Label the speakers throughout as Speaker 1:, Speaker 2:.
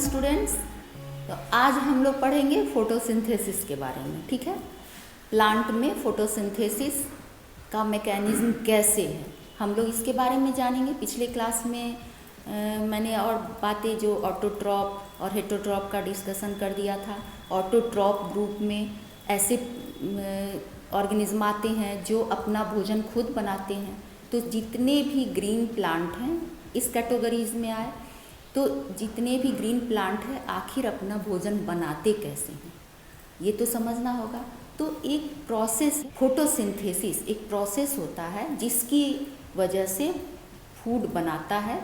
Speaker 1: Students. तो आज हम लोग पढ़ेंगे फोटोसिंथेसिस के बारे में। ठीक है, प्लांट में फोटोसिंथेसिस का मैकेनिज्म कैसे है हम लोग इसके बारे में जानेंगे। पिछले क्लास में मैंने और बातें जो ऑटोट्रॉप और हेटरोट्रॉप का डिस्कशन कर दिया था। ऑटोट्रॉप ग्रुप में ऐसे ऑर्गेनिज्म आते हैं जो अपना भोजन खुद बनाते हैं। तो जितने भी ग्रीन प्लांट हैं इस कैटेगरीज में आए। तो जितने भी ग्रीन प्लांट है आखिर अपना भोजन बनाते कैसे हैं ये तो समझना होगा। तो एक प्रोसेस फोटोसिंथेसिस एक प्रोसेस होता है जिसकी वजह से फूड बनाता है,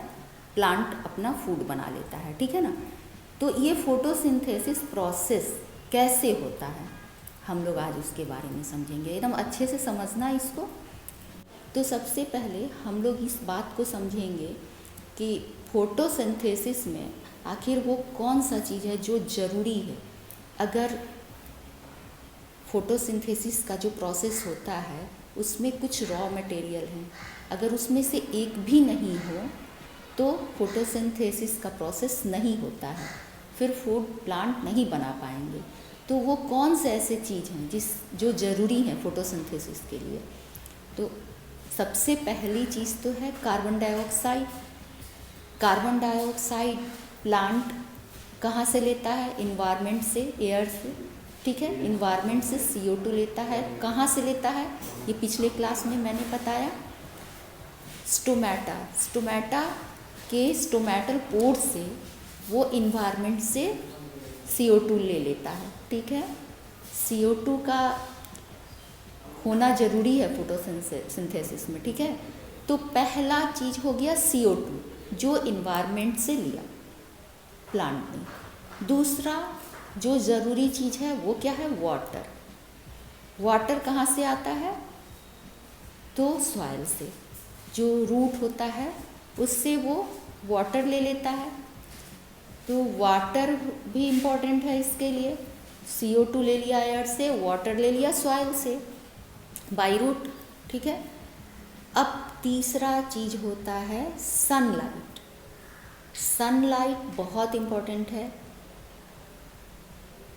Speaker 1: प्लांट अपना फूड बना लेता है। ठीक है ना। तो ये फोटोसिंथेसिस प्रोसेस कैसे होता है हम लोग आज उसके बारे में समझेंगे। एकदम अच्छे से समझना इसको। तो सबसे पहले हम लोग इस बात को समझेंगे कि फोटोसिंथेसिस में आखिर वो कौन सा चीज़ है जो ज़रूरी है। अगर फोटोसिंथेसिस का जो प्रोसेस होता है उसमें कुछ रॉ मटेरियल हैं, अगर उसमें से एक भी नहीं हो तो फोटोसिंथेसिस का प्रोसेस नहीं होता है, फिर फूड प्लांट नहीं बना पाएंगे। तो वो कौन से ऐसे चीज़ हैं जो ज़रूरी हैं फोटोसिंथेसिस के लिए। तो सबसे पहली चीज़ तो है carbon dioxide. Carbon dioxide plant कहाँ से लेता है? इन्वायरमेंट से, एयर से। ठीक है, इन्वायरमेंट से CO2 लेता है। कहाँ से लेता है ये पिछले क्लास में मैंने बताया। स्टोमेटा के स्टोमेटल पोर से वो इन्वायरमेंट से CO2 ले लेता है। ठीक है, CO2 का होना ज़रूरी है फोटोसिंथेसिस में। ठीक है, तो पहला चीज़ हो गया CO2 जो इन्वायरमेंट से लिया प्लांट ने। दूसरा जो ज़रूरी चीज़ है वो क्या है? वाटर। वाटर कहाँ से आता है? तो सॉइल से, जो रूट होता है उससे वो वाटर ले लेता है। तो वाटर भी इम्पोर्टेंट है इसके लिए। CO2 ले लिया एयर से, वाटर ले लिया सॉइल से बाई रूट। ठीक है, अब तीसरा चीज़ होता है सनलाइट। सनलाइट बहुत इम्पोर्टेंट है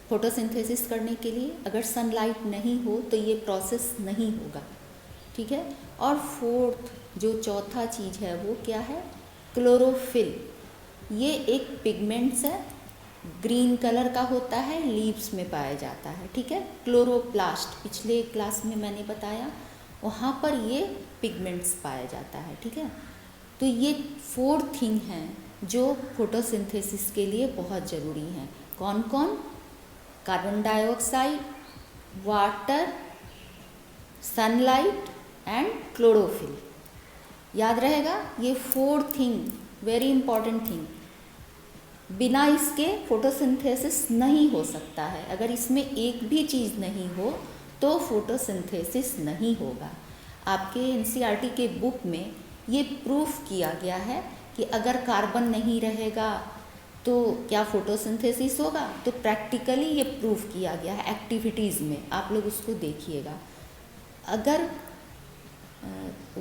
Speaker 1: फोटोसिंथेसिस करने के लिए। अगर सनलाइट नहीं हो तो ये प्रोसेस नहीं होगा। ठीक है, और फोर्थ जो चौथा चीज़ है वो क्या है? क्लोरोफिल। ये एक पिगमेंट्स है, ग्रीन कलर का होता है, लीव्स में पाया जाता है। ठीक है, क्लोरोप्लास्ट पिछले क्लास में मैंने बताया, वहाँ पर ये पिगमेंट्स पाया जाता है। ठीक है, तो ये 4 थिंग हैं जो फोटोसिंथेसिस के लिए बहुत ज़रूरी हैं। कौन कौन? Carbon dioxide, water, sunlight and chlorophyll. याद रहेगा ये 4 थिंग, वेरी इंपॉर्टेंट थिंग। बिना इसके फोटोसिंथेसिस नहीं हो सकता है। अगर इसमें एक भी चीज़ नहीं हो तो फोटोसिंथेसिस नहीं होगा। आपके NCERT के बुक में ये प्रूफ किया गया है कि अगर कार्बन नहीं रहेगा तो क्या फोटोसिंथेसिस होगा। तो प्रैक्टिकली ये प्रूफ किया गया है एक्टिविटीज़ में, आप लोग उसको देखिएगा। अगर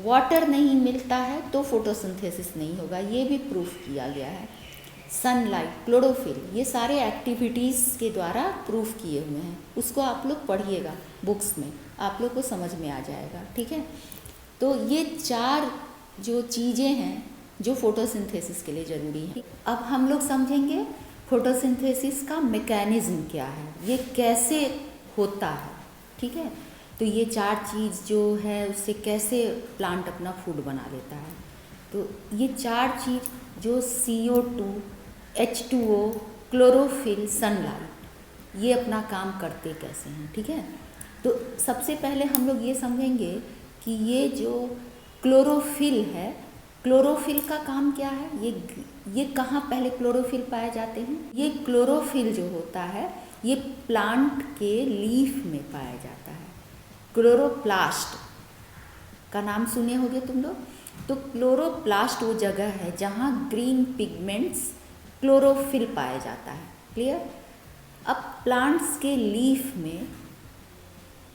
Speaker 1: वाटर नहीं मिलता है तो फोटोसिंथेसिस नहीं होगा, ये भी प्रूफ किया गया है। सनलाइट, क्लोरोफिल, ये सारे एक्टिविटीज़ के द्वारा प्रूफ किए हुए हैं। उसको आप लोग पढ़िएगा बुक्स में, आप लोग को समझ में आ जाएगा। ठीक है, तो ये 4 जो चीज़ें हैं जो फोटोसिंथेसिस के लिए ज़रूरी हैं। अब हम लोग समझेंगे फोटोसिंथेसिस का मैकेनिज्म क्या है, ये कैसे होता है। ठीक है, तो ये 4 चीज़ जो है उससे कैसे प्लांट अपना फूड बना लेता है। तो ये 4 चीज़ जो CO2, H2O, क्लोरोफिल, सनलाइट, ये अपना काम करते कैसे हैं। ठीक है, तो सबसे पहले हम लोग ये समझेंगे कि ये जो क्लोरोफिल है, क्लोरोफिल का काम क्या है। ये कहाँ पहले क्लोरोफिल पाए जाते हैं? ये क्लोरोफिल जो होता है ये प्लांट के लीफ में पाया जाता है। क्लोरोप्लास्ट का नाम सुने होंगे तुम लोग। तो क्लोरोप्लास्ट वो जगह है जहाँ ग्रीन पिगमेंट्स क्लोरोफिल पाया जाता है। क्लियर? अब प्लांट्स के लीफ में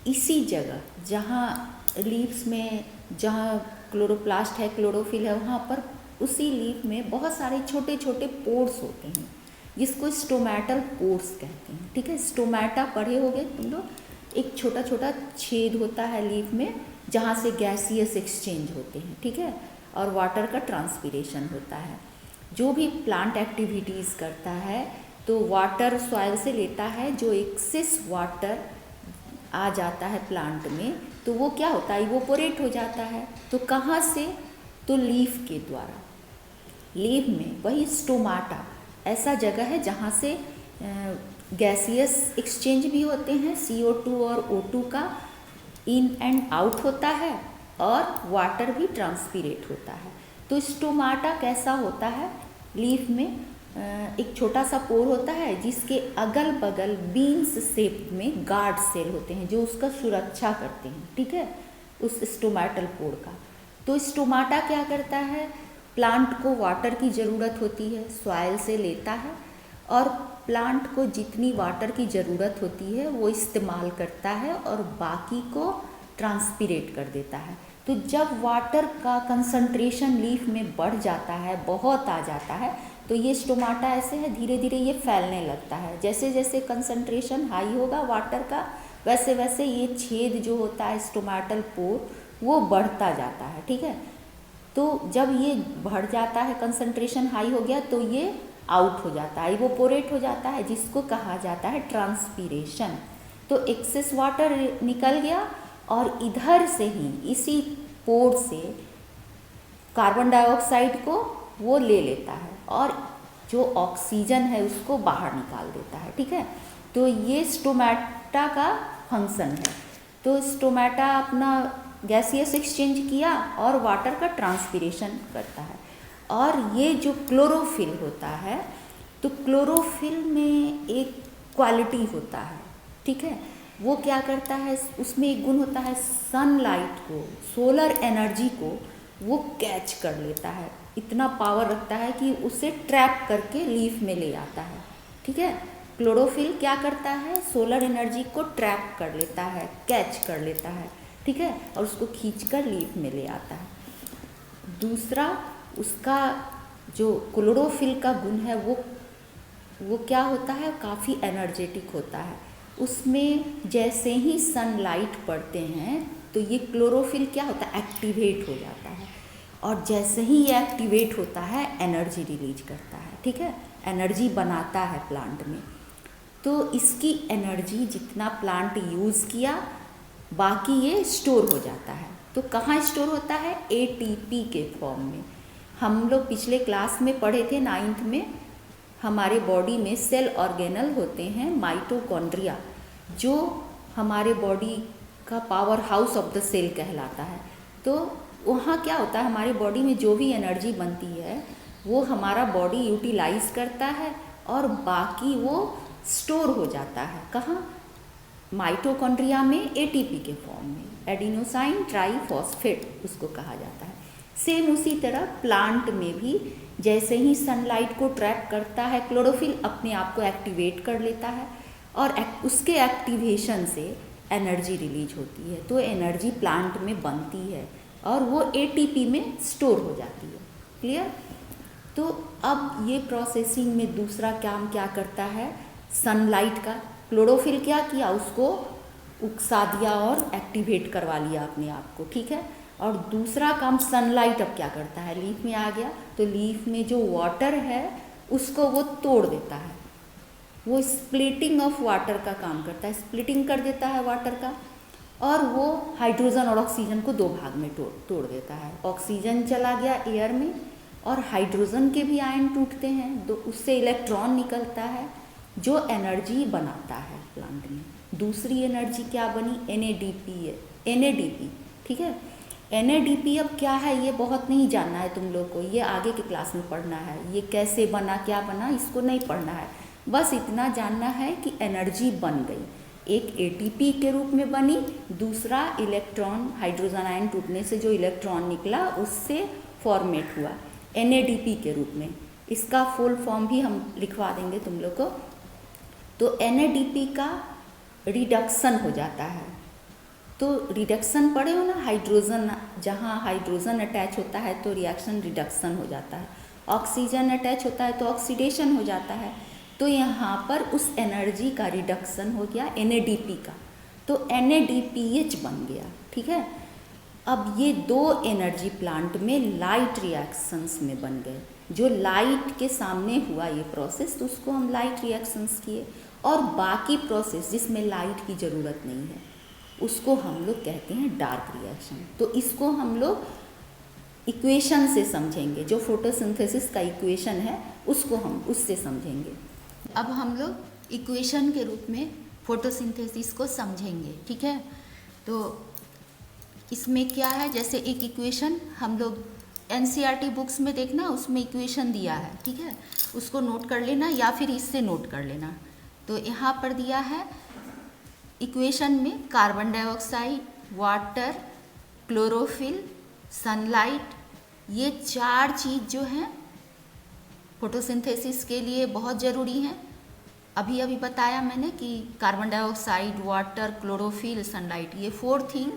Speaker 1: इसी जगह जहाँ लीव्स में जहाँ क्लोरोप्लास्ट है, क्लोरोफिल है, वहाँ पर उसी लीफ में बहुत सारे छोटे छोटे पोर्स होते हैं। जिसको स्टोमेटल पोर्स कहते हैं, ठीक है। स्टोमेटा पढ़े होगे तुम लोग, एक छोटा छोटा छेद होता है लीफ में जहाँ से गैसियस एक्सचेंज होते हैं, ठीक है, और वाटर का ट्रांसपिरेशन होता है। जो भी प्लांट एक्टिविटीज़ करता है तो वाटर सॉइल से लेता है, जो एक्सेस वाटर आ जाता है प्लांट में तो वो क्या होता है, इवोपोरेट हो जाता है। तो कहाँ से, तो लीफ के द्वारा। लीफ में वही स्टोमाटा ऐसा जगह है जहाँ से गैसियस एक्सचेंज भी होते हैं, CO2 और O2 का इन एंड आउट होता है और वाटर भी ट्रांसपिरेट होता है। तो स्टोमाटा कैसा होता है, लीफ में एक छोटा सा पोर होता है जिसके अगल बगल बीन्स शेप में गार्ड सेल होते हैं जो उसका सुरक्षा करते हैं, ठीक है, उस स्टोमेटल पोर का। तो स्टोमाटा क्या करता है, प्लांट को वाटर की ज़रूरत होती है, सॉइल से लेता है और प्लांट को जितनी वाटर की ज़रूरत होती है वो इस्तेमाल करता है और बाकी को ट्रांसपिरेट कर देता है। तो जब वाटर का कंसंट्रेशन लीफ में बढ़ जाता है, बहुत आ जाता है, तो ये स्टोमाटा ऐसे है धीरे धीरे ये फैलने लगता है। जैसे जैसे कंसंट्रेशन हाई होगा वाटर का वैसे वैसे ये छेद जो होता है स्टोमेटल पोर वो बढ़ता जाता है, ठीक है। तो जब ये बढ़ जाता है, कंसंट्रेशन हाई हो गया तो ये आउट हो जाता है, इवोपोरेट हो जाता है, जिसको कहा जाता है ट्रांसपीरेशन। तो एक्सेस वाटर निकल गया और इधर से ही इसी पोर से कार्बन डाइऑक्साइड को वो ले लेता है और जो ऑक्सीजन है उसको बाहर निकाल देता है, ठीक है। तो ये स्टोमेटा का फंक्शन है। तो स्टोमेटा अपना गैसियस एक्सचेंज किया और वाटर का ट्रांसपिरेशन करता है। और ये जो क्लोरोफिल होता है, तो क्लोरोफिल में एक क्वालिटी होता है, ठीक है। वो क्या करता है, उसमें एक गुण होता है, सनलाइट को, सोलर एनर्जी को वो कैच कर लेता है, इतना पावर रखता है कि उसे ट्रैप करके लीफ में ले आता है, ठीक है। क्लोरोफिल क्या करता है, सोलर एनर्जी को ट्रैप कर लेता है, कैच कर लेता है, ठीक है, और उसको खींचकर लीफ में ले आता है। दूसरा उसका जो क्लोरोफिल का गुण है वो क्या होता है, काफ़ी एनर्जेटिक होता है। उसमें जैसे ही सनलाइट पड़ते हैं तो ये क्लोरोफिल क्या होता है, एक्टिवेट हो जाता है और जैसे ही ये एक्टिवेट होता है एनर्जी रिलीज करता है, ठीक है, एनर्जी बनाता है प्लांट में। तो इसकी एनर्जी जितना प्लांट यूज़ किया बाकी ये स्टोर हो जाता है। तो कहाँ स्टोर होता है, ATP के फॉर्म में। हम लोग पिछले क्लास में पढ़े थे 9th में, हमारे बॉडी में सेल ऑर्गेनल होते हैं माइटोकॉन्ड्रिया, जो हमारे बॉडी का powerhouse of the cell कहलाता है। तो वहाँ क्या होता है, हमारे बॉडी में जो भी एनर्जी बनती है वो हमारा बॉडी यूटिलाइज करता है और बाकी वो स्टोर हो जाता है। कहाँ, माइटोकॉन्ड्रिया में ATP के फॉर्म में, एडिनोसाइन ट्राइफॉस्फेट उसको कहा जाता है। सेम उसी तरह प्लांट में भी जैसे ही सनलाइट को ट्रैप करता है क्लोरोफिल अपने आप को एक्टिवेट कर लेता है और उसके एक्टिवेशन से एनर्जी रिलीज होती है। तो एनर्जी प्लांट में बनती है और वो ATP में स्टोर हो जाती है। क्लियर। तो अब ये प्रोसेसिंग में दूसरा काम क्या करता है, सनलाइट का, क्लोरोफिल क्या किया, उसको उकसा दिया और एक्टिवेट करवा लिया अपने आप को, ठीक है। और दूसरा काम सनलाइट अब क्या करता है, लीफ में आ गया तो लीफ में जो वाटर है उसको वो तोड़ देता है, वो स्प्लिटिंग ऑफ वाटर का काम करता है, स्प्लिटिंग कर देता है वाटर का और वो हाइड्रोजन और ऑक्सीजन को 2 भाग में तोड़ देता है। ऑक्सीजन चला गया एयर में और हाइड्रोजन के भी आयन टूटते हैं, तो उससे इलेक्ट्रॉन निकलता है जो एनर्जी बनाता है प्लांट में। दूसरी एनर्जी क्या बनी, NADP, ठीक है। NADP अब क्या है ये बहुत नहीं जानना है तुम लोग को, ये आगे के क्लास में पढ़ना है, ये कैसे बना क्या बना इसको नहीं पढ़ना है, बस इतना जानना है कि एनर्जी बन गई, एक ATP के रूप में बनी, दूसरा इलेक्ट्रॉन हाइड्रोजन आयन टूटने से जो इलेक्ट्रॉन निकला उससे फॉर्मेट हुआ NADP के रूप में। इसका फुल फॉर्म भी हम लिखवा देंगे तुम लोग को। तो NADP का रिडक्शन हो जाता है, तो रिडक्शन पढ़े हो ना, हाइड्रोजन, जहाँ हाइड्रोजन अटैच होता है तो रिएक्शन रिडक्शन हो जाता है, ऑक्सीजन अटैच होता है तो ऑक्सीडेशन हो जाता है। तो यहाँ पर उस एनर्जी का रिडक्शन हो गया NADP का, तो NADPH बन गया, ठीक है। अब ये दो एनर्जी प्लांट में लाइट रिएक्शंस में बन गए, जो लाइट के सामने हुआ ये प्रोसेस, तो उसको हम लाइट रिएक्शंस किए, और बाकी प्रोसेस जिसमें लाइट की ज़रूरत नहीं है उसको हम लोग कहते हैं डार्क रिएक्शन। तो इसको हम लोग इक्वेशन से समझेंगे, जो फोटोसिंथेसिस का इक्वेशन है उसको हम उससे समझेंगे। अब हम लोग इक्वेशन के रूप में फोटोसिंथेसिस को समझेंगे, ठीक है। तो इसमें क्या है, जैसे एक इक्वेशन हम लोग NCERT बुक्स में देखना, उसमें इक्वेशन दिया है, ठीक है, उसको नोट कर लेना या फिर इससे नोट कर लेना। तो यहाँ पर दिया है इक्वेशन में carbon dioxide, water, chlorophyll, sunlight, ये चार चीज़ जो हैं फोटोसिंथेसिस के लिए बहुत ज़रूरी हैं। अभी अभी बताया मैंने कि carbon dioxide, water, chlorophyll, sunlight, ये 4 थिंग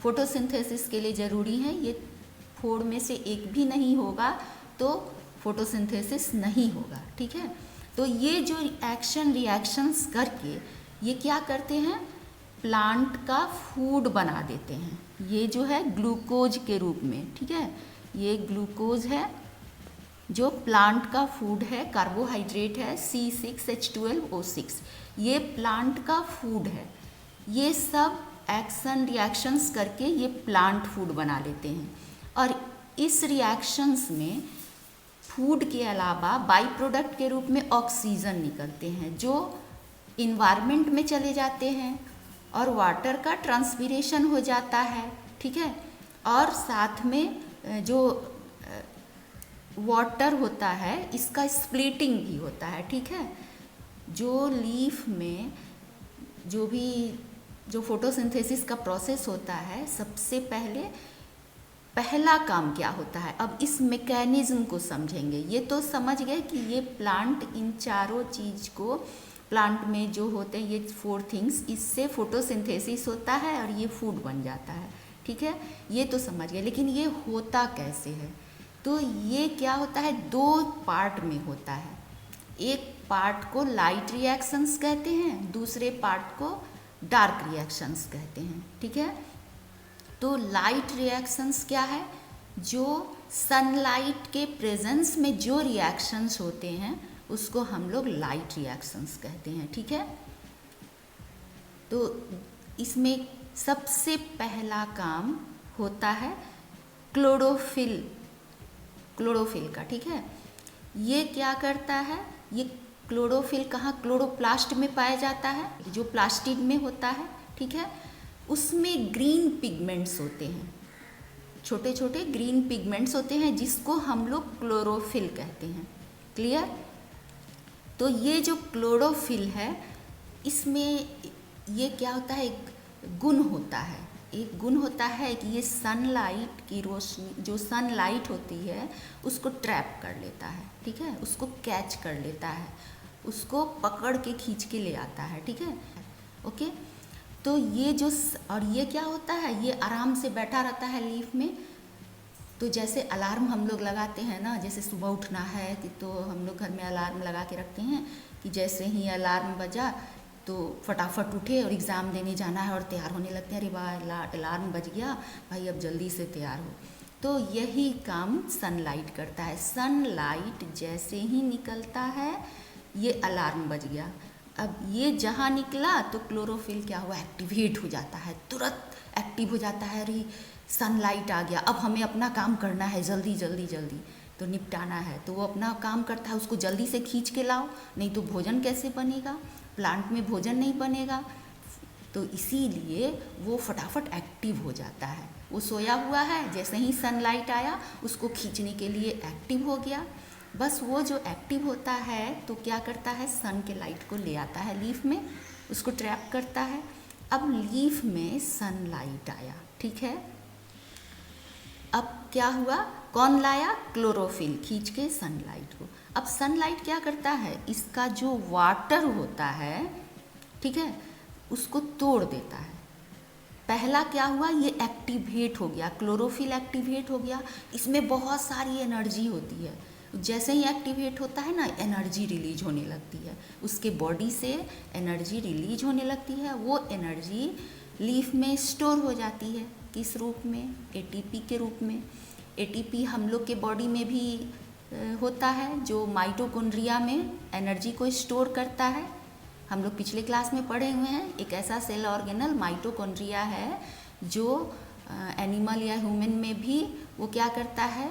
Speaker 1: फोटोसिंथेसिस के लिए ज़रूरी हैं। ये 4 में से एक भी नहीं होगा तो फोटोसिंथेसिस नहीं होगा, ठीक है। तो ये जो रिएक्शंस करके ये क्या करते हैं, प्लांट का फूड बना देते हैं। ये जो है ग्लूकोज के रूप में, ठीक है, ये ग्लूकोज है जो प्लांट का फूड है, कार्बोहाइड्रेट है C6H12O6, ये प्लांट का फूड है। ये सब एक्शन रिएक्शंस करके ये प्लांट फूड बना लेते हैं, और इस रिएक्शंस में फूड के अलावा बाई प्रोडक्ट के रूप में ऑक्सीजन निकलते हैं, जो इन्वायरमेंट में चले जाते हैं, और वाटर का ट्रांसपिरेशन हो जाता है, ठीक है। और साथ में जो वाटर होता है इसका स्प्लिटिंग भी होता है, ठीक है। जो लीफ में जो फोटोसिंथेसिस का प्रोसेस होता है, सबसे पहला काम क्या होता है, अब इस मैकेनिज्म को समझेंगे। ये तो समझ गए कि ये प्लांट इन चारों चीज़ को, प्लांट में जो होते हैं ये 4 थिंग्स, इससे फोटोसिंथेसिस होता है और ये फूड बन जाता है, ठीक है, ये तो समझ गए। लेकिन ये होता कैसे है, तो ये क्या होता है, 2 पार्ट में होता है। एक पार्ट को लाइट रिएक्शंस कहते हैं, दूसरे पार्ट को डार्क रिएक्शंस कहते हैं, ठीक है। तो लाइट रिएक्शंस क्या है, जो सनलाइट के प्रेजेंस में जो रिएक्शंस होते हैं उसको हम लोग लाइट रिएक्शंस कहते हैं, ठीक है। तो इसमें सबसे पहला काम होता है क्लोरोफिल का, ठीक है। ये क्या करता है, ये क्लोरोफिल कहाँ, क्लोरोप्लास्ट में पाया जाता है, जो प्लास्टिड में होता है, ठीक है। उसमें ग्रीन पिगमेंट्स होते हैं, छोटे छोटे ग्रीन पिगमेंट्स होते हैं, जिसको हम लोग क्लोरोफिल कहते हैं, क्लियर। तो ये जो क्लोरोफिल है, इसमें ये क्या होता है, एक गुण होता है कि ये सनलाइट की रोशनी, जो सनलाइट होती है उसको ट्रैप कर लेता है, ठीक है, उसको कैच कर लेता है, उसको पकड़ के खींच के ले आता है, ठीक है, ओके। तो ये जो, और ये क्या होता है, ये आराम से बैठा रहता है लीफ में। तो जैसे अलार्म हम लोग लगाते हैं ना, जैसे सुबह उठना है तो हम लोग घर में अलार्म लगा के रखते हैं कि जैसे ही अलार्म बजा तो फटाफट उठे और एग्ज़ाम देने जाना है और तैयार होने लगते हैं, अरे वाह अलार्म बज गया भाई, अब जल्दी से तैयार हो। तो यही काम सनलाइट करता है। सनलाइट जैसे ही निकलता है ये अलार्म बज गया, अब ये जहाँ निकला तो क्लोरोफिल क्या हुआ, एक्टिवेट हो जाता है, तुरंत एक्टिव हो जाता है, अरे सनलाइट आ गया, अब हमें अपना काम करना है, जल्दी जल्दी जल्दी तो निपटाना है। तो वो अपना काम करता है, उसको जल्दी से खींच के लाओ, नहीं तो भोजन कैसे बनेगा, प्लांट में भोजन नहीं बनेगा। तो इसीलिए वो फटाफट एक्टिव हो जाता है। वो सोया हुआ है, जैसे ही सनलाइट आया उसको खींचने के लिए एक्टिव हो गया। बस वो जो एक्टिव होता है तो क्या करता है, सन के लाइट को ले आता है लीफ में, उसको ट्रैप करता है। अब लीफ में सनलाइट आया, ठीक है, अब क्या हुआ, कौन लाया, क्लोरोफिल खींच के सनलाइट को। अब सनलाइट क्या करता है, इसका जो वाटर होता है, ठीक है, उसको तोड़ देता है। पहला क्या हुआ, ये एक्टिवेट हो गया, क्लोरोफिल एक्टिवेट हो गया, इसमें बहुत सारी एनर्जी होती है, जैसे ही एक्टिवेट होता है ना, एनर्जी रिलीज होने लगती है, उसके बॉडी से एनर्जी रिलीज होने लगती है। वो एनर्जी लीफ में स्टोर हो जाती है, किस रूप में? एटीपी के रूप में। एटीपी हम लोग के बॉडी में भी होता है, जो माइटोकॉन्ड्रिया में एनर्जी को स्टोर करता है। हम लोग पिछले क्लास में पढ़े हुए हैं, एक ऐसा सेल ऑर्गेनल माइटोकॉन्ड्रिया है जो एनिमल या ह्यूमन में भी वो क्या करता है,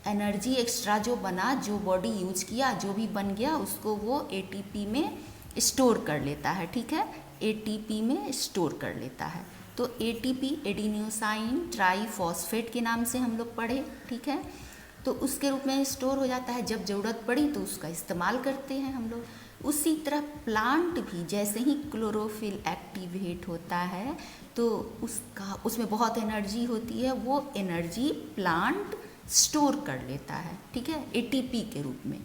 Speaker 1: एनर्जी एक्स्ट्रा जो बना, जो बॉडी यूज किया, जो भी बन गया, उसको वो एटीपी में स्टोर कर लेता है। ठीक है, एटीपी में स्टोर कर लेता है। तो एटीपी एडिनोसाइन ट्राईफॉस्फेट के नाम से हम लोग पढ़े। ठीक है, तो उसके रूप में स्टोर हो जाता है। जब ज़रूरत पड़ी तो उसका इस्तेमाल करते हैं हम लोग। उसी तरह प्लांट भी जैसे ही क्लोरोफिल एक्टिवेट होता है तो उसमें बहुत एनर्जी होती है, वो एनर्जी प्लांट स्टोर कर लेता है। ठीक है, एटीपी के रूप में।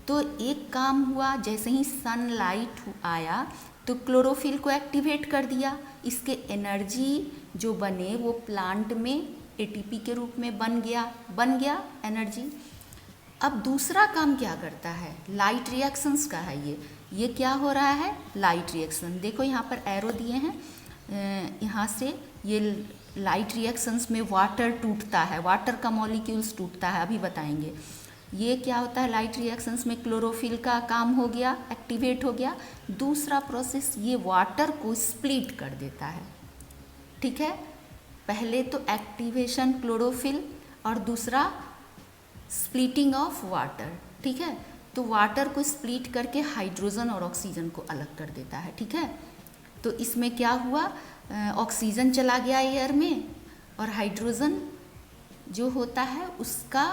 Speaker 1: तो एक काम हुआ, जैसे ही सनलाइट आया तो क्लोरोफिल को एक्टिवेट कर दिया, इसके एनर्जी जो बने वो प्लांट में एटीपी के रूप में बन गया एनर्जी। अब दूसरा काम क्या करता है, लाइट रिएक्शंस का है ये क्या हो रहा है, लाइट रिएक्शन। देखो यहाँ पर एरो दिए हैं, यहाँ से ये लाइट रिएक्शंस में वाटर टूटता है, वाटर का मॉलिक्यूल्स टूटता है, अभी बताएंगे। ये क्या होता है, लाइट रिएक्शंस में क्लोरोफिल का काम हो गया, एक्टिवेट हो गया। दूसरा प्रोसेस, ये वाटर को स्प्लिट कर देता है। ठीक है, पहले तो एक्टिवेशन क्लोरोफिल और दूसरा स्प्लिटिंग ऑफ वाटर। ठीक है, तो वाटर को स्प्लिट करके हाइड्रोजन और ऑक्सीजन को अलग कर देता है। ठीक है, तो इसमें क्या हुआ, ऑक्सीजन चला गया एयर में और हाइड्रोजन जो होता है उसका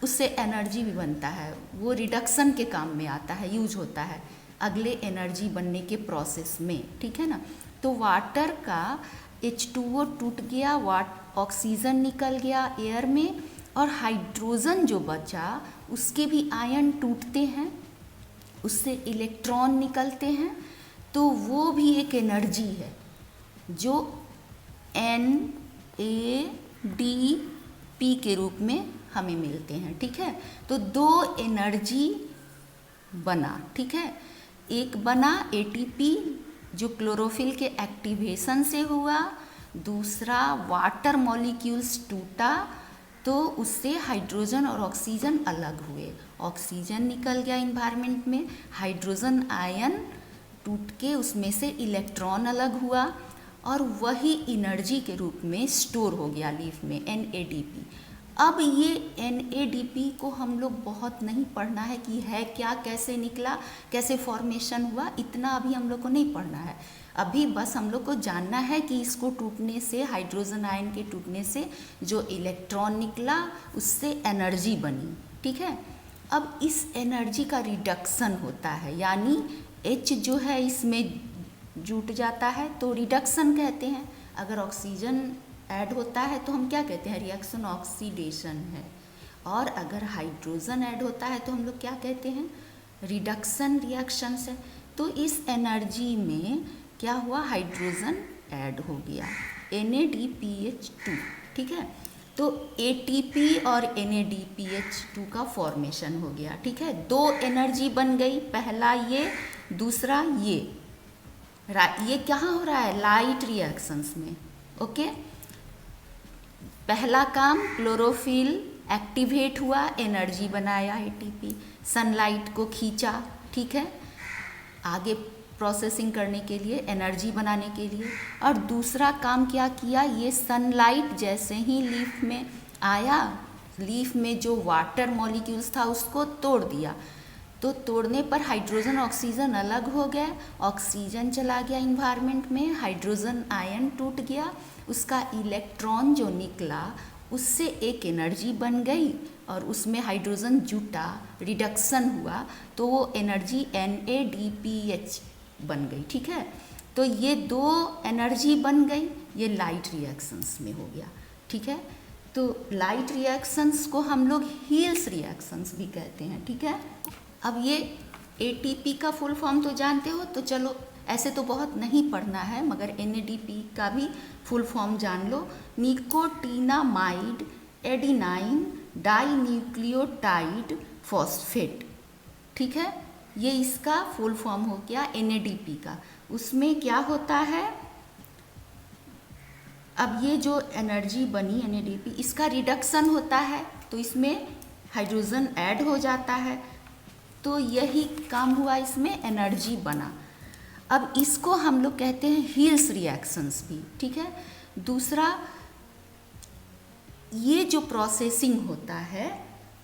Speaker 1: उससे एनर्जी भी बनता है, वो रिडक्शन के काम में आता है, यूज होता है अगले एनर्जी बनने के प्रोसेस में। ठीक है ना, तो वाटर का H2O टूट गया, ऑक्सीजन निकल गया एयर में, और हाइड्रोजन जो बचा उसके भी आयन टूटते हैं, उससे इलेक्ट्रॉन निकलते हैं, तो वो भी एक एनर्जी है जो NADP के रूप में हमें मिलते हैं। ठीक है, तो दो एनर्जी बना। ठीक है, एक बना ATP जो क्लोरोफिल के एक्टिवेशन से हुआ, दूसरा वाटर मॉलिक्यूल्स टूटा तो उससे हाइड्रोजन और ऑक्सीजन अलग हुए, ऑक्सीजन निकल गया इन्वायरमेंट में, हाइड्रोजन आयन टूट के उसमें से इलेक्ट्रॉन अलग हुआ और वही एनर्जी के रूप में स्टोर हो गया लीफ में, NADP। अब ये NADP को हम लोग बहुत नहीं पढ़ना है कि है क्या, कैसे निकला, कैसे फॉर्मेशन हुआ, इतना अभी हम लोग को नहीं पढ़ना है। अभी बस हम लोग को जानना है कि इसको टूटने से, हाइड्रोजन आयन के टूटने से जो इलेक्ट्रॉन निकला उससे एनर्जी बनी। ठीक है, अब इस एनर्जी का रिडक्शन होता है, यानी H जो है इसमें जुट जाता है तो रिडक्शन कहते हैं। अगर ऑक्सीजन ऐड होता है तो हम क्या कहते हैं, रिएक्शन ऑक्सीडेशन है। और अगर हाइड्रोजन ऐड होता है तो हम लोग क्या कहते हैं, रिडक्शन रिएक्शन है। तो इस एनर्जी में क्या हुआ, हाइड्रोजन ऐड हो गया, NADPH2। ठीक है, तो ATP और NADPH2 का फॉर्मेशन हो गया। ठीक है, दो एनर्जी बन गई, पहला ये, दूसरा ये कहाँ हो रहा है, लाइट रिएक्शंस में। ओके, पहला काम क्लोरोफिल एक्टिवेट हुआ, एनर्जी बनाया ATP, सनलाइट को खींचा। ठीक है, आगे प्रोसेसिंग करने के लिए, एनर्जी बनाने के लिए। और दूसरा काम क्या किया, ये सनलाइट जैसे ही लीफ में आया, लीफ में जो वाटर मॉलिक्यूल्स था उसको तोड़ दिया, तो तोड़ने पर हाइड्रोजन ऑक्सीजन अलग हो गए, ऑक्सीजन चला गया इन्वायरमेंट में, हाइड्रोजन आयन टूट गया, उसका इलेक्ट्रॉन जो निकला उससे एक एनर्जी बन गई और उसमें हाइड्रोजन जुटा, रिडक्शन हुआ, तो वो एनर्जी NADPH बन गई। ठीक है, तो ये दो एनर्जी बन गई, ये लाइट रिएक्शंस में हो गया। ठीक है, तो लाइट रिएक्शंस को हम लोग हील्स रिएक्शंस भी कहते हैं। ठीक है, अब ये ATP का फुल फॉर्म तो जानते हो, तो चलो ऐसे तो बहुत नहीं पढ़ना है, मगर NADP का भी फुल फॉर्म जान लो, निकोटिनामाइड एडिनाइन डाइन्यूक्लियोटाइड फॉस्फेट, ठीक है, ये इसका फुल फॉर्म हो गया NADP का। उसमें क्या होता है, अब ये जो एनर्जी बनी NADP, इसका रिडक्शन होता है तो इसमें हाइड्रोजन ऐड हो जाता है, तो यही काम हुआ, इसमें एनर्जी बना। अब इसको हम लोग कहते हैं हील्स रिएक्शंस भी, ठीक है। दूसरा, ये जो प्रोसेसिंग होता है,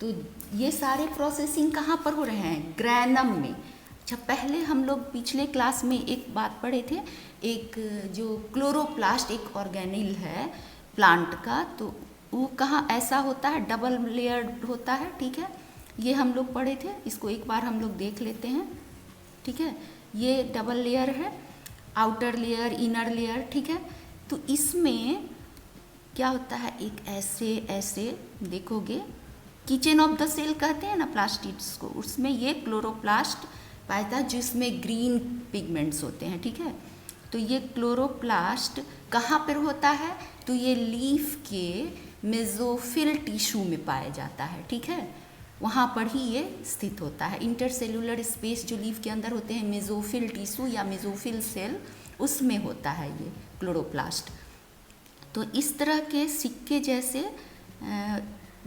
Speaker 1: तो ये सारे प्रोसेसिंग कहाँ पर हो रहे हैं, ग्रैनम में। अच्छा, पहले हम लोग पिछले क्लास में एक बात पढ़े थे, एक जो क्लोरोप्लास्ट एक ऑर्गेनिल है प्लांट का, तो वो कहाँ ऐसा होता है, डबल लेयर्ड होता है, ठीक है। ये हम लोग पढ़े थे, इसको एक बार हम लोग देख लेते हैं, ठीक है। ये डबल लेयर है, आउटर लेयर, इनर लेयर, ठीक है। तो इसमें क्या होता है, एक ऐसे ऐसे देखोगे, किचन ऑफ द सेल कहते हैं ना प्लास्टिड्स को, उसमें ये क्लोरोप्लास्ट पाया था जिसमें ग्रीन पिगमेंट्स होते हैं, ठीक है। तो ये क्लोरोप्लास्ट कहाँ पर होता है, तो ये लीफ के मेसोफिल टिश्यू में पाया जाता है, ठीक है, वहाँ पर ही ये स्थित होता है। इंटरसेलुलर स्पेस जो लीफ के अंदर होते हैं, मेसोफिल टिश्यू या मेसोफिल सेल, उसमें होता है ये क्लोरोप्लास्ट। तो इस तरह के सिक्के जैसे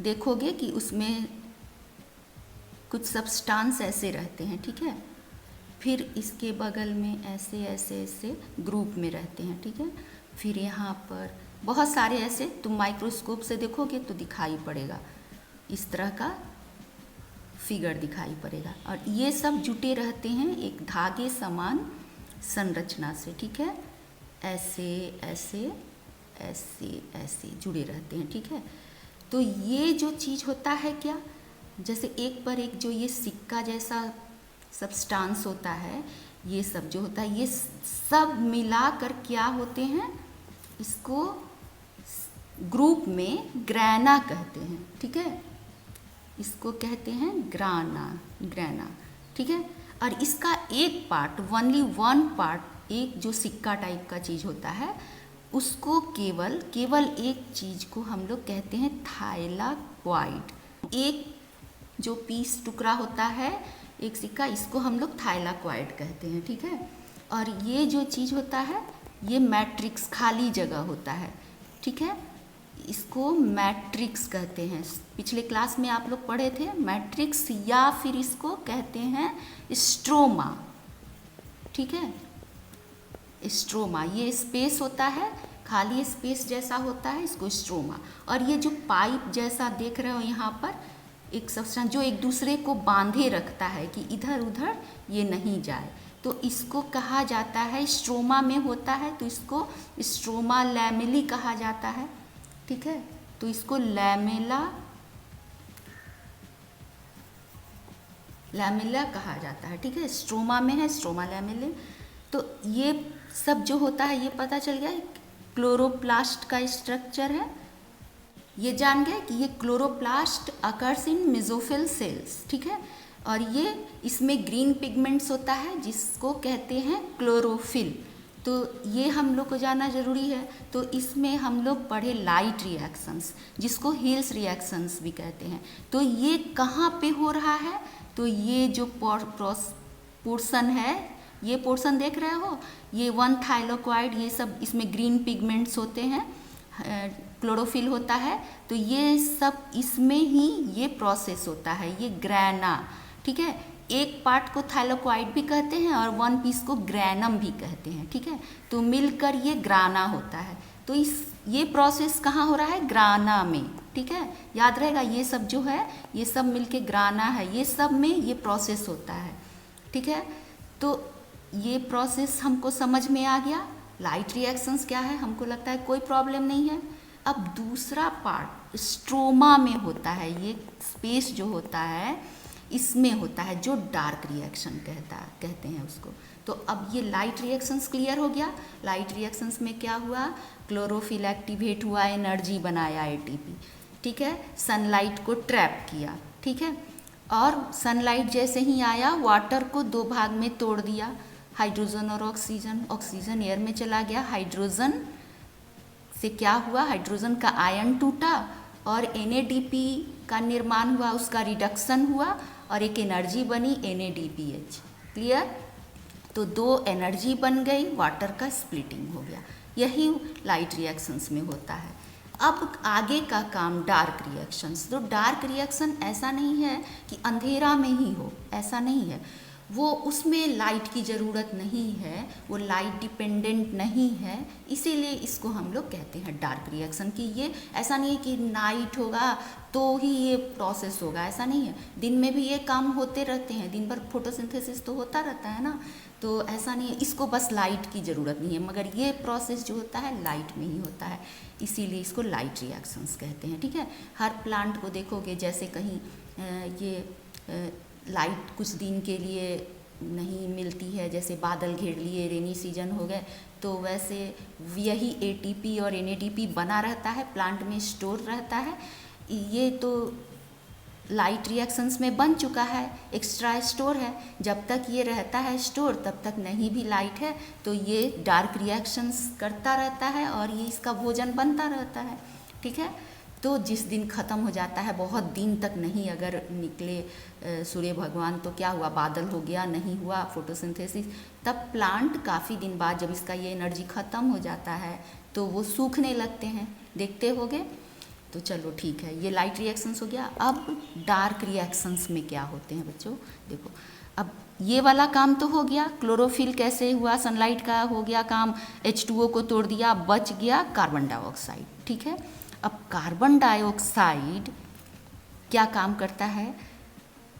Speaker 1: देखोगे कि उसमें कुछ सब्सटेंस ऐसे रहते हैं, ठीक है। फिर इसके बगल में ऐसे ऐसे ऐसे ग्रुप में रहते हैं, ठीक है। फिर यहाँ पर बहुत सारे ऐसे, तुम माइक्रोस्कोप से देखोगे तो दिखाई पड़ेगा, इस तरह का फिगर दिखाई पड़ेगा। और ये सब जुटे रहते हैं एक धागे समान संरचना से, ठीक है, ऐसे ऐसे ऐसे ऐसे जुड़े रहते हैं, ठीक है। तो ये जो चीज़ होता है क्या, जैसे एक पर एक जो ये सिक्का जैसा सब्सटेंस होता है, ये सब जो होता है, ये सब मिलाकर क्या होते हैं, इसको ग्रुप में ग्रैना कहते हैं, ठीक है, इसको कहते हैं ग्रैना, ठीक है। और इसका एक पार्ट, ओनली वन पार्ट, एक जो सिक्का टाइप का चीज़ होता है, उसको केवल एक चीज़ को हम लोग कहते हैं थाइलाक्वाइड। एक जो पीस टुकड़ा होता है, एक सिक्का, इसको हम लोग थाइलाक्वाइड कहते हैं, ठीक है। और ये जो चीज़ होता है, ये मैट्रिक्स, खाली जगह होता है, ठीक है, इसको मैट्रिक्स कहते हैं। पिछले क्लास में आप लोग पढ़े थे मैट्रिक्स, या फिर इसको कहते हैं स्ट्रोमा, ठीक है, स्ट्रोमा। ये स्पेस होता है, खाली स्पेस जैसा होता है, इसको स्ट्रोमा। और ये जो पाइप जैसा देख रहे हो यहाँ पर, एक सब्सटेंस जो एक दूसरे को बांधे रखता है कि इधर उधर ये नहीं जाए, तो इसको कहा जाता है, स्ट्रोमा में होता है तो इसको स्ट्रोमा लैमेली कहा जाता है, ठीक है। तो इसको लैमेला कहा जाता है, ठीक है, स्ट्रोमा में है, स्ट्रोमा लैमेले। तो ये सब जो होता है, ये पता चल गया क्लोरोप्लास्ट का स्ट्रक्चर है। ये जान गए कि ये chloroplast occurs in mesophyll cells, ठीक है। और ये इसमें ग्रीन पिगमेंट्स होता है जिसको कहते हैं क्लोरोफिल, तो ये हम लोग को जानना ज़रूरी है। तो इसमें हम लोग पढ़े लाइट रिएक्शंस, जिसको हील्स रिएक्शंस भी कहते हैं। तो ये कहाँ पे हो रहा है, तो ये जो पोर्शन है, ये पोर्शन देख रहे हो, ये वन थाइलाक्वाइड, ये सब इसमें ग्रीन पिगमेंट्स होते हैं, क्लोरोफिल होता है, तो ये सब इसमें ही ये प्रोसेस होता है, ये ग्रैना, ठीक है। एक पार्ट को थाइलाक्वाइड भी कहते हैं और वन पीस को ग्रैनम भी कहते हैं, ठीक है। तो मिलकर ये ग्राना होता है। तो ये प्रोसेस कहाँ हो रहा है, ग्राना में, ठीक है, याद रहेगा। ये सब जो है, ये सब मिलके ग्राना है, ये सब में ये प्रोसेस होता है, ठीक है। तो ये प्रोसेस हमको समझ में आ गया। लाइट रिएक्शंस क्या है, हमको लगता है कोई प्रॉब्लम नहीं है। अब दूसरा पार्ट स्ट्रोमा में होता है, ये स्पेस जो होता है इसमें होता है, जो डार्क रिएक्शन कहते हैं उसको। तो अब ये लाइट रिएक्शंस क्लियर हो गया। लाइट रिएक्शंस में क्या हुआ, क्लोरोफिल एक्टिवेट हुआ, एनर्जी बनाया ATP, ठीक है, सनलाइट को ट्रैप किया, ठीक है। और सनलाइट जैसे ही आया, वाटर को दो भाग में तोड़ दिया, हाइड्रोजन और ऑक्सीजन। ऑक्सीजन एयर में चला गया, हाइड्रोजन से क्या हुआ, हाइड्रोजन का आयन टूटा और NADP का निर्माण हुआ, उसका रिडक्शन हुआ और एक एनर्जी बनी NADPH। क्लियर? तो 2 एनर्जी बन गई, वाटर का स्प्लिटिंग हो गया। यही लाइट रिएक्शंस में होता है। अब आगे का काम डार्क रिएक्शंस। तो डार्क रिएक्शन ऐसा नहीं है कि अंधेरा में ही हो, ऐसा नहीं है। वो उसमें लाइट की ज़रूरत नहीं है, वो लाइट डिपेंडेंट नहीं है, इसीलिए इसको हम लोग कहते हैं डार्क रिएक्शन। कि ये ऐसा नहीं है कि नाइट होगा तो ही ये प्रोसेस होगा, ऐसा नहीं है। दिन में भी ये काम होते रहते हैं, दिन भर फोटोसिंथेसिस तो होता रहता है ना, तो ऐसा नहीं है इसको बस लाइट की ज़रूरत नहीं है, मगर ये प्रोसेस जो होता है लाइट में ही होता है, इसीलिए इसको लाइट रिएक्शंस कहते हैं। ठीक है? हर प्लांट को देखोगे, जैसे कहीं ये लाइट कुछ दिन के लिए नहीं मिलती है, जैसे बादल घेर लिए, रेनी सीजन हो गए, तो वैसे यही ATP और NADP बना रहता है, प्लांट में स्टोर रहता है। ये तो लाइट रिएक्शंस में बन चुका है, एक्स्ट्रा स्टोर है। जब तक ये रहता है स्टोर तब तक नहीं भी लाइट है, तो ये डार्क रिएक्शंस करता रहता है और ये इसका भोजन बनता रहता है। ठीक है? तो जिस दिन ख़त्म हो जाता है, बहुत दिन तक नहीं अगर निकले सूर्य भगवान, तो क्या हुआ, बादल हो गया, नहीं हुआ फोटोसिंथेसिस, तब प्लांट काफ़ी दिन बाद जब इसका ये एनर्जी ख़त्म हो जाता है तो वो सूखने लगते हैं, देखते होगे। तो चलो ठीक है, ये लाइट रिएक्शंस हो गया। अब डार्क रिएक्शंस में क्या होते हैं बच्चों, देखो। अब ये वाला काम तो हो गया, क्लोरोफिल कैसे हुआ, सनलाइट का हो गया काम, H2O को तोड़ दिया, बच गया कार्बन डाइऑक्साइड। ठीक है? अब कार्बन डाइऑक्साइड क्या काम करता है,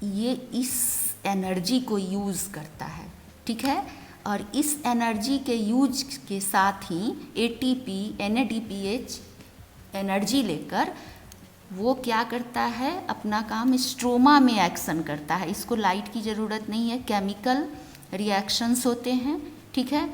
Speaker 1: ये इस एनर्जी को यूज़ करता है। ठीक है? और इस एनर्जी के यूज के साथ ही ATP NADPH एनर्जी लेकर वो क्या करता है, अपना काम स्ट्रोमा में एक्शन करता है। इसको लाइट की ज़रूरत नहीं है, केमिकल रिएक्शंस होते हैं। ठीक है?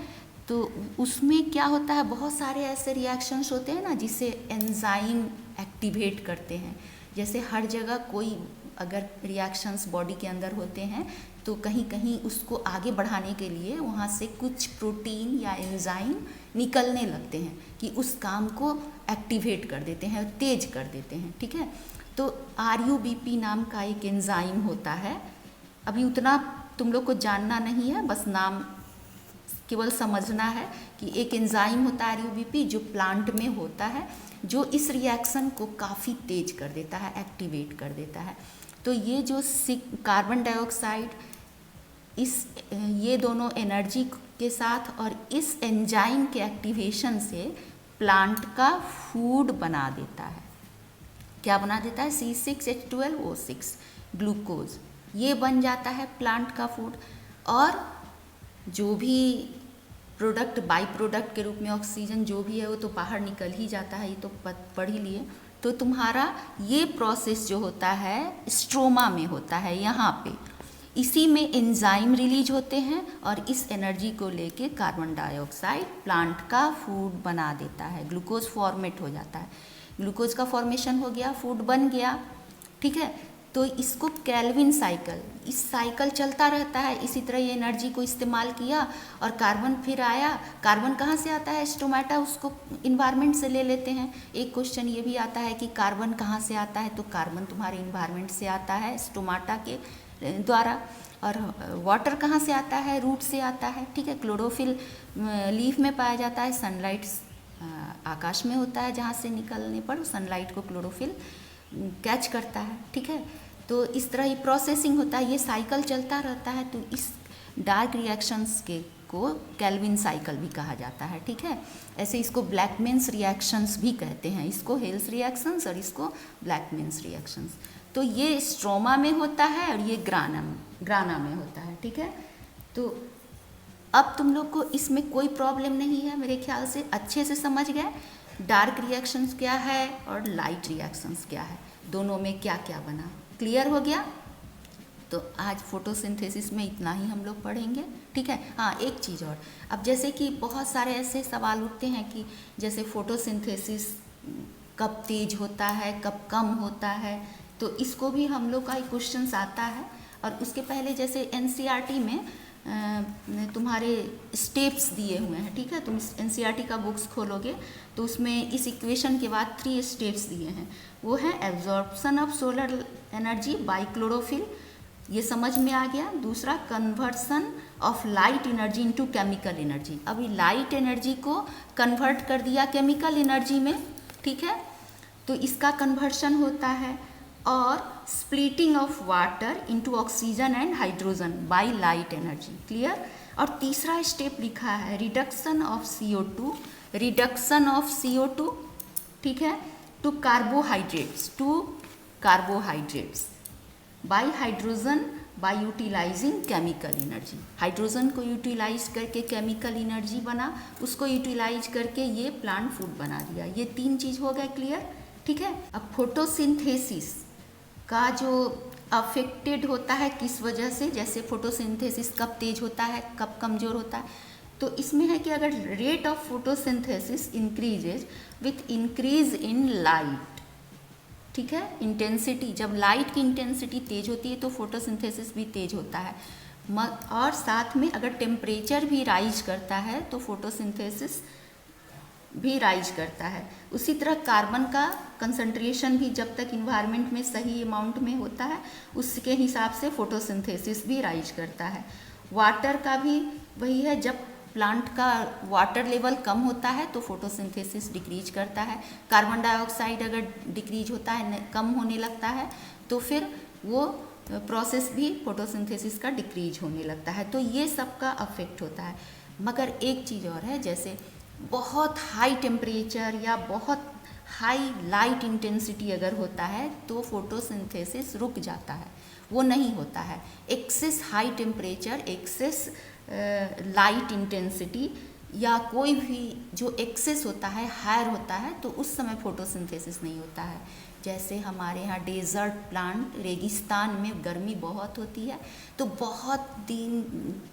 Speaker 1: तो उसमें क्या होता है, बहुत सारे ऐसे रिएक्शंस होते हैं ना जिससे एंजाइम एक्टिवेट करते हैं। जैसे हर जगह कोई अगर रिएक्शंस बॉडी के अंदर होते हैं तो कहीं कहीं उसको आगे बढ़ाने के लिए वहाँ से कुछ प्रोटीन या एंजाइम निकलने लगते हैं कि उस काम को एक्टिवेट कर देते हैं, तेज कर देते हैं। ठीक है? तो RUBP नाम का एक एंजाइम होता है। अभी उतना तुम लोग को जानना नहीं है, बस नाम केवल समझना है कि एक एंजाइम होता है RUBP जो प्लांट में होता है, जो इस रिएक्शन को काफ़ी तेज कर देता है, एक्टिवेट कर देता है। तो ये जो कार्बन डाइऑक्साइड ये दोनों एनर्जी के साथ और इस एंजाइम के एक्टिवेशन से प्लांट का फूड बना देता है। क्या बना देता है? C6H12O6 ग्लूकोज, ये बन जाता है प्लांट का फूड। और जो भी प्रोडक्ट, बाई प्रोडक्ट के रूप में ऑक्सीजन जो भी है वो तो बाहर निकल ही जाता है, ये तो पढ़ ही लिए। तो तुम्हारा ये प्रोसेस जो होता है स्ट्रोमा में होता है, यहाँ पे इसी में एंजाइम रिलीज होते हैं और इस एनर्जी को लेके कार्बन डाइऑक्साइड प्लांट का फूड बना देता है, ग्लूकोज फॉर्मेट हो जाता है, ग्लूकोज का फॉर्मेशन हो गया, फूड बन गया। ठीक है? तो इसको केल्विन साइकिल, इस साइकिल चलता रहता है। इसी तरह ये एनर्जी को इस्तेमाल किया और कार्बन फिर आया। कार्बन कहाँ से आता है? स्टोमाटा उसको इन्वायरमेंट से ले लेते हैं। एक क्वेश्चन ये भी आता है कि कार्बन कहाँ से आता है, तो कार्बन तुम्हारे इन्वायरमेंट से आता है स्टोमाटा के द्वारा। और वाटर कहाँ से आता है? रूट से आता है। ठीक है? क्लोरोफिल लीफ में पाया जाता है, सनलाइट आकाश में होता है, जहाँ से निकलने पर सनलाइट को क्लोरोफिल कैच करता है। ठीक है? तो इस तरह ही प्रोसेसिंग होता है, ये साइकिल चलता रहता है। तो इस डार्क रिएक्शंस के को केल्विन साइकिल भी कहा जाता है। ठीक है? ऐसे इसको ब्लैकमेन्स रिएक्शंस भी कहते हैं, इसको हेल्स रिएक्शंस और इसको ब्लैकमेन्स रिएक्शंस। तो ये स्ट्रोमा में होता है और ये ग्राना में होता है। ठीक है? तो अब तुम लोग को इसमें कोई प्रॉब्लम नहीं है, मेरे ख्याल से अच्छे से समझ गए डार्क रिएक्शंस क्या है और लाइट रिएक्शंस क्या है, दोनों में क्या क्या बना। क्लियर हो गया? तो आज फोटोसिंथेसिस में इतना ही हम लोग पढ़ेंगे। ठीक है? हाँ, एक चीज़ और, अब जैसे कि बहुत सारे ऐसे सवाल उठते हैं कि जैसे फोटोसिंथेसिस कब तेज होता है, कब कम होता है, तो इसको भी हम लोग का क्वेश्चन आता है। और उसके पहले जैसे NCERT में तुम्हारे स्टेप्स दिए हुए हैं, ठीक है। तुम एनसीईआरटी का बुक्स खोलोगे तो उसमें इस इक्वेशन के बाद 3 स्टेप्स दिए हैं। वो है absorption of solar energy by chlorophyll, ये समझ में आ गया। दूसरा conversion of light energy into chemical energy, अभी लाइट एनर्जी को कन्वर्ट कर दिया केमिकल एनर्जी में, ठीक है, तो इसका कन्वर्शन होता है। और splitting of water into oxygen and hydrogen by light energy, clear. और तीसरा स्टेप लिखा है reduction of CO2, reduction of CO2, ठीक है, to carbohydrates by hydrogen by utilising chemical energy. Hydrogen को यूटिलाइज करके केमिकल एनर्जी बना, उसको यूटिलाइज करके ये प्लांट फूड बना दिया। ये 3 चीज़ हो गए, क्लियर, ठीक है। अब फोटोसिंथेसिस का जो अफेक्टेड होता है किस वजह से, जैसे फोटोसिंथेसिस कब तेज होता है, कब कमज़ोर होता है, तो इसमें है कि अगर rate of photosynthesis increases with increase in light, ठीक है, इंटेंसिटी, जब लाइट की इंटेंसिटी तेज होती है तो फोटोसिंथेसिस भी तेज होता है। और साथ में अगर टेम्परेचर भी राइज करता है तो फोटोसिंथेसिस भी राइज करता है। उसी तरह कार्बन का कंसंट्रेशन भी जब तक इन्वायरमेंट में सही अमाउंट में होता है उसके हिसाब से फोटोसिंथेसिस भी राइज करता है। वाटर का भी वही है, जब प्लांट का वाटर लेवल कम होता है तो फोटोसिंथेसिस डिक्रीज करता है। कार्बन डाइऑक्साइड अगर डिक्रीज होता है, कम होने लगता है, तो फिर वो प्रोसेस भी फोटोसिंथेसिस का डिक्रीज होने लगता है। तो ये सब का अफेक्ट होता है। मगर एक चीज़ और है, जैसे बहुत हाई टेम्परेचर या बहुत हाई लाइट इंटेंसिटी अगर होता है तो फोटोसिंथेसिस रुक जाता है, वो नहीं होता है। Excess high temperature, excess light intensity या कोई भी जो एक्सेस होता है, हायर होता है, तो उस समय फोटोसिंथेसिस नहीं होता है। जैसे हमारे यहाँ डेजर्ट प्लांट, रेगिस्तान में गर्मी बहुत होती है, तो बहुत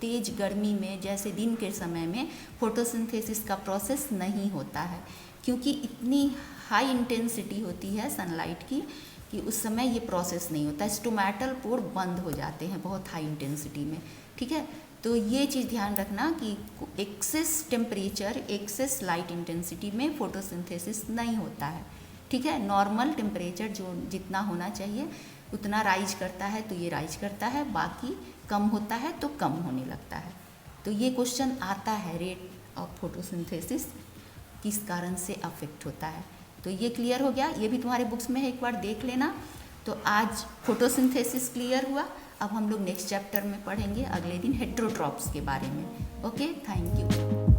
Speaker 1: तेज गर्मी में, जैसे दिन के समय में फोटोसिंथेसिस का प्रोसेस नहीं होता है, क्योंकि इतनी हाई इंटेंसिटी होती है सनलाइट की कि उस समय ये प्रोसेस नहीं होता। स्टोमेटल पोर बंद हो जाते हैं बहुत हाई इंटेंसिटी में, ठीक है। तो ये चीज़ ध्यान रखना कि excess temperature, excess light intensity में फोटोसिंथेसिस नहीं होता है, ठीक है। नॉर्मल टेम्परेचर जो जितना होना चाहिए उतना राइज करता है तो ये राइज करता है, बाकी कम होता है तो कम होने लगता है। तो ये क्वेश्चन आता है, रेट ऑफ फोटोसिंथेसिस किस कारण से अफेक्ट होता है। तो ये क्लियर हो गया, ये भी तुम्हारे बुक्स में है, एक बार देख लेना। तो आज फोटोसिंथेसिस क्लियर हुआ। अब हम लोग नेक्स्ट चैप्टर में पढ़ेंगे अगले दिन हेट्रोट्रॉप्स के बारे में। Okay, thank you.